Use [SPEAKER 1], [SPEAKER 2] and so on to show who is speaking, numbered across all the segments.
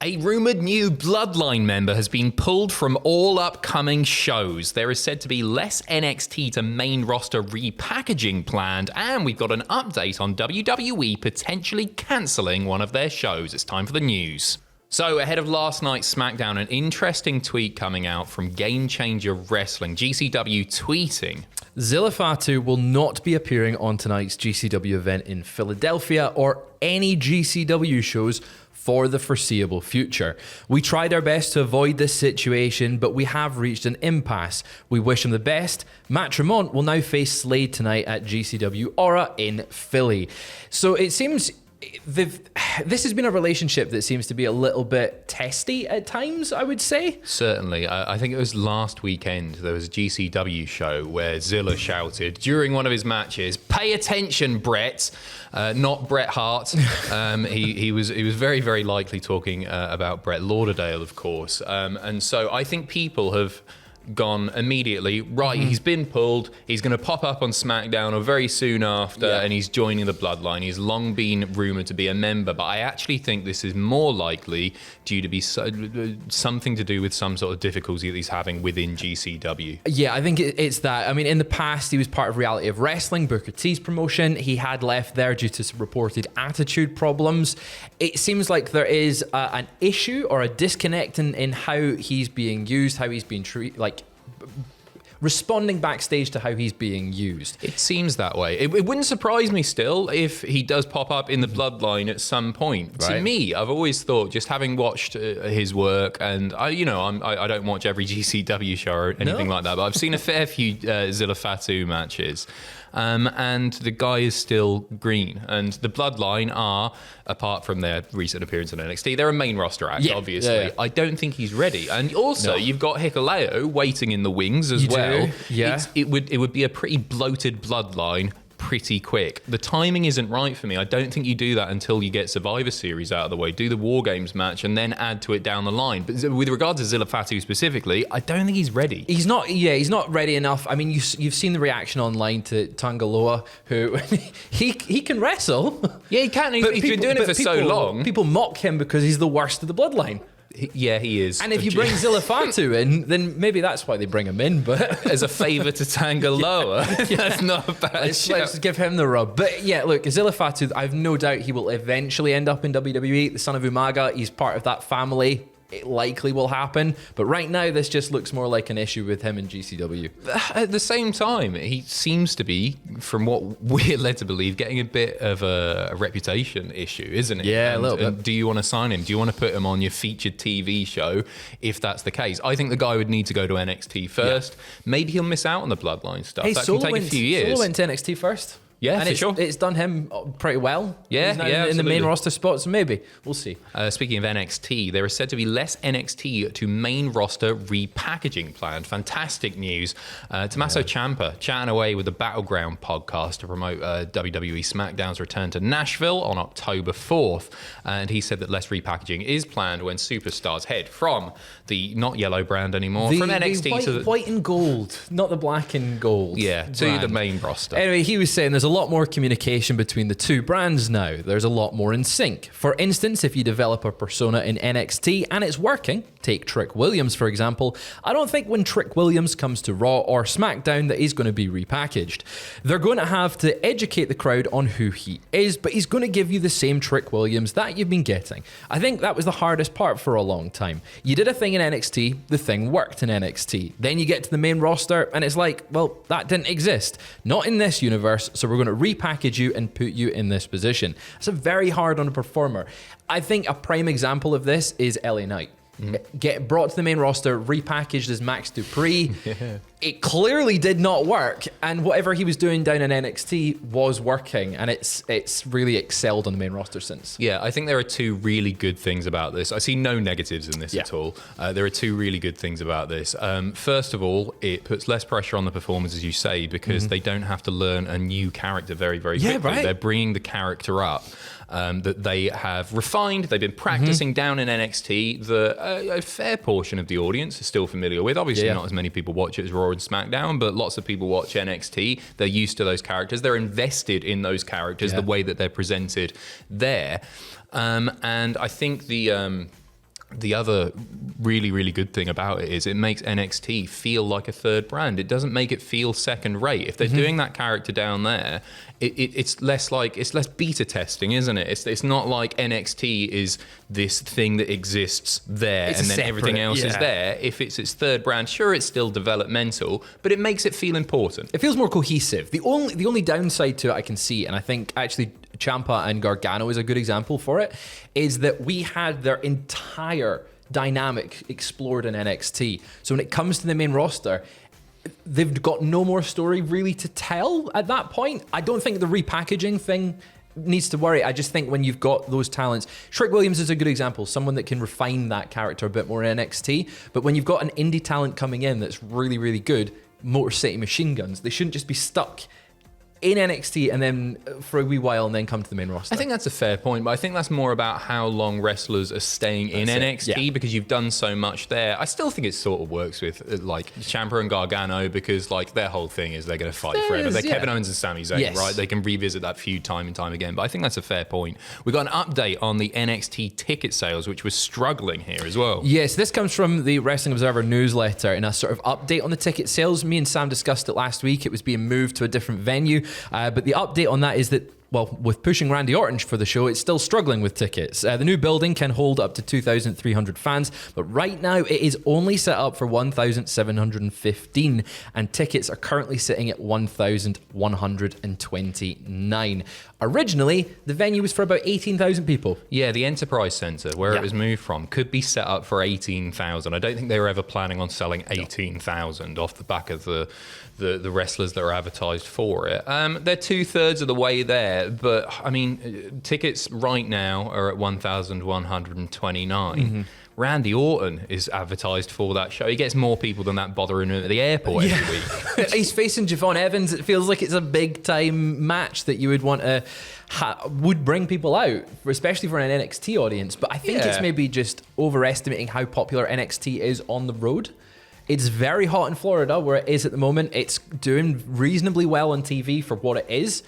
[SPEAKER 1] A rumoured new Bloodline member has been pulled from all upcoming shows. There is said to be less NXT to main roster repackaging planned, and we've got an update on WWE potentially cancelling one of their shows. It's time for the news. So, ahead of last night's SmackDown, an interesting tweet coming out from Game Changer Wrestling, GCW tweeting,
[SPEAKER 2] Zilla Fatu will not be appearing on tonight's GCW event in Philadelphia or any GCW shows for the foreseeable future. We tried our best to avoid this situation, but we have reached an impasse. We wish him the best. Matt Tremont will now face Slade tonight at GCW Aura in Philly. So it seems this has been a relationship that seems to be a little bit testy at times, I would say.
[SPEAKER 1] Certainly. I think it was last weekend, there was a GCW show where Zilla shouted during one of his matches, "Pay attention, Brett," not Bret Hart. He was very, very likely talking about Brett Lauderdale, of course. And so I think people have gone immediately, right, he's been pulled, he's going to pop up on SmackDown or very soon after, and he's joining the Bloodline. He's long been rumoured to be a member, but I actually think this is more likely due to be something to do with some sort of difficulty that he's having within GCW.
[SPEAKER 2] Yeah, I think it's that. I mean, in the past, he was part of Reality of Wrestling, Booker T's promotion. He had left there due to some reported attitude problems. It seems like there is an issue or a disconnect in how he's being used, how he's being treated, like responding backstage to how he's being used.
[SPEAKER 1] It seems that way. It wouldn't surprise me still if he does pop up in the Bloodline at some point. Right. To me, I've always thought, just having watched his work, and I don't watch every GCW show or anything like that, but I've seen a fair few Zilla Fatu matches. And the guy is still green. And the Bloodline are, apart from their recent appearance on NXT, they're a main roster act, obviously. Yeah. I don't think he's ready. And also, you've got Hikuleo waiting in the wings as well.
[SPEAKER 2] Yeah.
[SPEAKER 1] It would be a pretty bloated Bloodline pretty quick. The timing isn't right for me. I don't think you do that until you get Survivor Series out of the way, do the War Games match, and then add to it down the line. But with regard to Zilla Fatu specifically, I don't think he's ready.
[SPEAKER 2] He's not ready enough. I mean, you've seen the reaction online to Tangaloa, who he can wrestle.
[SPEAKER 1] Yeah, he can. He's been doing it for so long.
[SPEAKER 2] People mock him because he's the worst of the Bloodline.
[SPEAKER 1] Yeah, he is.
[SPEAKER 2] And if you bring Zilla Fatu in, then maybe that's why they bring him in. But
[SPEAKER 1] as a favour to Tangaloa, that's not a bad shout.
[SPEAKER 2] Let's give him the rub. But yeah, look, Zilla Fatu, I've no doubt he will eventually end up in WWE. The son of Umaga, he's part of that family. It likely will happen, but right now this just looks more like an issue with him and GCW.
[SPEAKER 1] At the same time, he seems to be, from what we're led to believe, getting a bit of a reputation issue, isn't it?
[SPEAKER 2] Yeah, a little bit.
[SPEAKER 1] Do you want to sign him? Do you want to put him on your featured TV show if that's the case? I think the guy would need to go to NXT first. Yeah. Maybe he'll miss out on the Bloodline stuff.
[SPEAKER 2] Hey,
[SPEAKER 1] that can take a few years.
[SPEAKER 2] Solo went to NXT first.
[SPEAKER 1] Yeah,
[SPEAKER 2] and
[SPEAKER 1] for sure.
[SPEAKER 2] It's done him pretty well.
[SPEAKER 1] Yeah,
[SPEAKER 2] He's now
[SPEAKER 1] yeah,
[SPEAKER 2] in the main roster spots, so maybe. We'll see.
[SPEAKER 1] Speaking of NXT, there is said to be less NXT to main roster repackaging planned. Fantastic news. Tommaso Ciampa chatting away with the Battleground podcast to promote WWE SmackDown's return to Nashville on October 4th. And he said that less repackaging is planned when superstars head from the not yellow brand anymore, from NXT
[SPEAKER 2] to the white and gold, not the black and gold.
[SPEAKER 1] Yeah, to
[SPEAKER 2] brand.
[SPEAKER 1] The main roster.
[SPEAKER 2] Anyway, he was saying there's a lot more communication between the two brands now. There's a lot more in sync. For instance, if you develop a persona in NXT and it's working, take Trick Williams for example, I don't think when Trick Williams comes to Raw or SmackDown that he's going to be repackaged. They're going to have to educate the crowd on who he is, but he's going to give you the same Trick Williams that you've been getting. I think that was the hardest part for a long time. You did a thing in NXT, the thing worked in NXT. Then you get to the main roster and it's like, well, that didn't exist. Not in this universe, so we're going to repackage you and put you in this position. It's very hard on a performer. I think a prime example of this is LA Knight. Get brought to the main roster, repackaged as Max Dupree. It clearly did not work, and whatever he was doing down in NXT was working, and it's really excelled on the main roster since.
[SPEAKER 1] Yeah, I think there are two really good things about this. I see no negatives in this at all. There are two really good things about this. First of all, it puts less pressure on the performers, as you say, because they don't have to learn a new character very, very quickly.
[SPEAKER 2] Yeah, right.
[SPEAKER 1] They're bringing the character up. That they have refined. They've been practicing down in NXT that a fair portion of the audience is still familiar with. Obviously, not as many people watch it as Raw and SmackDown, but lots of people watch NXT. They're used to those characters. They're invested in those characters, the way that they're presented there. And I think the the other really, really good thing about it is it makes NXT feel like a third brand. It doesn't make it feel second rate. If they're doing that character down there, it's less beta testing, isn't it? It's not like NXT is this thing that exists there and then everything else is there. If it's its third brand, sure, it's still developmental, but it makes it feel important.
[SPEAKER 2] It feels more cohesive. The only downside to it I can see, and I think actually Ciampa and Gargano is a good example for it, is that we had their entire dynamic explored in NXT. So when it comes to the main roster, they've got no more story really to tell at that point. I don't think the repackaging thing needs to worry. I just think when you've got those talents, Trick Williams is a good example, someone that can refine that character a bit more in NXT. But when you've got an indie talent coming in that's really, really good, Motor City Machine Guns, they shouldn't just be stuck in NXT and then for a wee while and then come to the main roster.
[SPEAKER 1] I think that's a fair point, but I think that's more about how long wrestlers are staying in NXT because you've done so much there. I still think it sort of works with like Ciampa and Gargano because like their whole thing is they're going to fight forever. They're Kevin Owens and Sami Zayn, right? They can revisit that feud time and time again, but I think that's a fair point. We got an update on the NXT ticket sales, which was struggling here as well. Yes,
[SPEAKER 2] this comes from the Wrestling Observer newsletter in a sort of update on the ticket sales. Me and Sam discussed it last week. It was being moved to a different venue. But the update on that is that, well, with pushing Randy Orton for the show, it's still struggling with tickets. The new building can hold up to 2,300 fans, but right now it is only set up for 1,715, and tickets are currently sitting at 1,129. Originally, the venue was for about 18,000 people.
[SPEAKER 1] Yeah, the Enterprise Centre, where it was moved from, could be set up for 18,000. I don't think they were ever planning on selling 18,000 off the back of the wrestlers that are advertised for it. They're 2/3 of the way there, but I mean, tickets right now are at 1,129. Mm-hmm. Randy Orton is advertised for that show. He gets more people than that bothering him at the airport every week.
[SPEAKER 2] He's facing Javon Evans. It feels like it's a big time match that you would want to would bring people out, especially for an NXT audience. But I think it's maybe just overestimating how popular NXT is on the road. It's very hot in Florida, where it is at the moment. It's doing reasonably well on TV for what it is.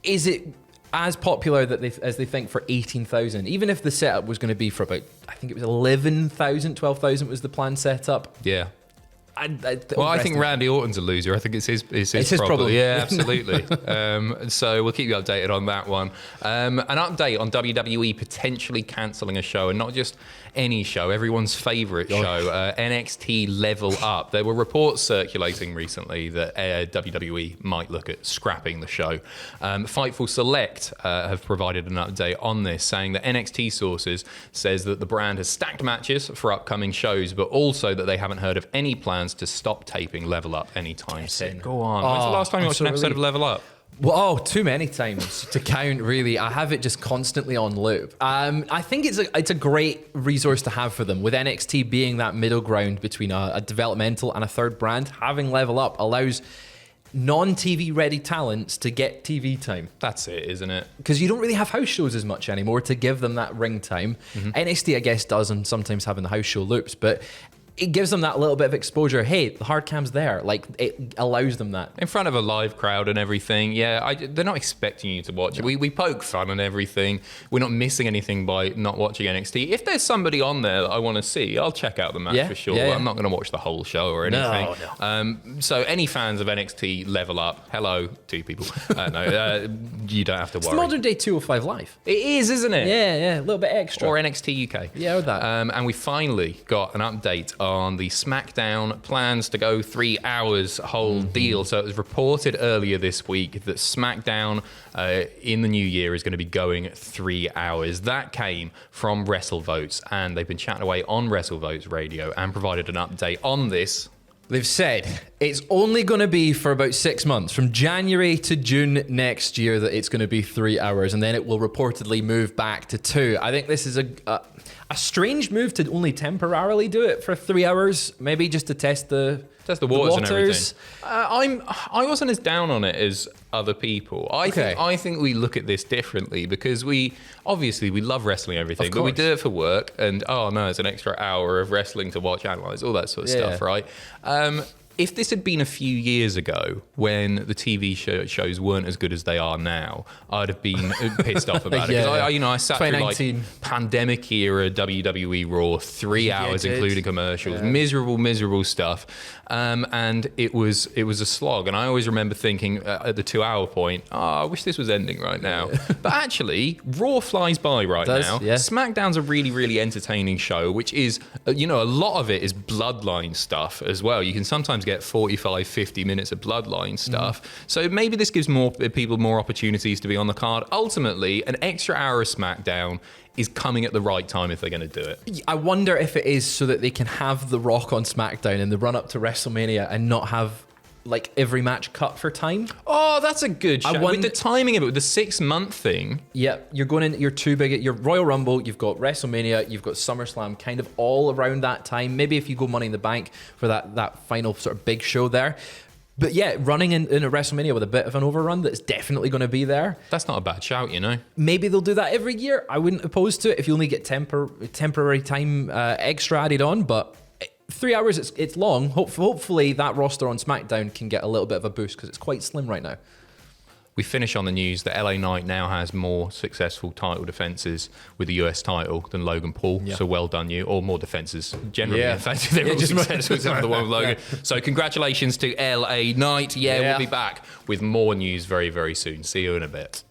[SPEAKER 2] Is it as popular as they think for 18,000? Even if the setup was going to be for about, I think it was 11,000, 12,000 was the planned setup.
[SPEAKER 1] Yeah. I think Randy Orton's a loser. I think it's his problem. Yeah, absolutely. So we'll keep you updated on that one. An update on WWE potentially cancelling a show, and not just any show, everyone's favourite show, NXT Level Up. There were reports circulating recently that WWE might look at scrapping the show. Fightful Select have provided an update on this, saying that NXT sources says that the brand has stacked matches for upcoming shows, but also that they haven't heard of any plans to stop taping Level Up anytime soon. Go on. When's the last time you watched an episode of Level Up?
[SPEAKER 2] Well, too many times to count, really. I have it just constantly on loop. I think it's a great resource to have for them. With NXT being that middle ground between a developmental and a third brand, having Level Up allows non-TV ready talents to get TV time.
[SPEAKER 1] That's it, isn't it?
[SPEAKER 2] Because you don't really have house shows as much anymore to give them that ring time. Mm-hmm. NXT, I guess, does, and sometimes having the house show loops, but it gives them that little bit of exposure. Hey, the hard cam's there. Like, it allows them that.
[SPEAKER 1] In front of a live crowd and everything. Yeah, they're not expecting you to watch it. We poke fun and everything. We're not missing anything by not watching NXT. If there's somebody on there that I want to see, I'll check out the match for sure. Yeah. I'm not going to watch the whole show or anything. No. So any fans of NXT Level Up, hello, two people. You don't have to worry.
[SPEAKER 2] It's modern day 205 Live.
[SPEAKER 1] It is, isn't it?
[SPEAKER 2] Yeah, a little bit extra.
[SPEAKER 1] Or NXT UK.
[SPEAKER 2] Yeah, or that.
[SPEAKER 1] And we finally got an update on the SmackDown plans to go 3 hours whole deal. So it was reported earlier this week that SmackDown in the new year is going to be going 3 hours. That came from WrestleVotes, and they've been chatting away on WrestleVotes radio and provided an update on this.
[SPEAKER 2] They've said it's only going to be for about 6 months, from January to June next year, that it's going to be 3 hours, and then it will reportedly move back to 2. I think this is a strange move to only temporarily do it for 3 hours, maybe just to test the
[SPEAKER 1] waters and everything. I wasn't as down on it as other people. I think we look at this differently, because we love wrestling and everything, but we do it for work, and it's an extra hour of wrestling to watch, analyze, all that sort of stuff, right? if this had been a few years ago when the TV shows weren't as good as they are now, I'd have been pissed off about it. Because I sat through like pandemic era WWE Raw, 3 hours including commercials, miserable stuff. And it was a slog. And I always remember thinking at the 2 hour point, I wish this was ending right now. But actually, Raw flies by now.
[SPEAKER 2] Yeah.
[SPEAKER 1] SmackDown's a really, really entertaining show, which is, a lot of it is Bloodline stuff as well. You can sometimes get 45, 50 minutes of Bloodline stuff. So maybe this gives more people more opportunities to be on the card. Ultimately, an extra hour of SmackDown is coming at the right time if they're going to do it.
[SPEAKER 2] I wonder if it is so that they can have The Rock on SmackDown in the run up to WrestleMania and not have like every match cut for time.
[SPEAKER 1] Oh, that's a good show. With the timing of it, with the 6 month thing.
[SPEAKER 2] Yeah, you're going in, you're too big at your Royal Rumble, you've got WrestleMania, you've got SummerSlam kind of all around that time. Maybe if you go Money in the Bank for that final sort of big show there. But yeah, running in a WrestleMania with a bit of an overrun that's definitely going to be there.
[SPEAKER 1] That's not a bad shout,
[SPEAKER 2] Maybe they'll do that every year. I wouldn't oppose to it if you only get temporary time extra added on, but 3 hours, it's long. Hopefully that roster on SmackDown can get a little bit of a boost because it's quite slim right now.
[SPEAKER 1] We finish on the news that LA Knight now has more successful title defenses with the US title than Logan Paul. Yeah. So well done you. Or more defenses generally. In fact, they're all successful except for the one with Logan. So congratulations to LA Knight. We'll be back with more news very, very soon. See you in a bit.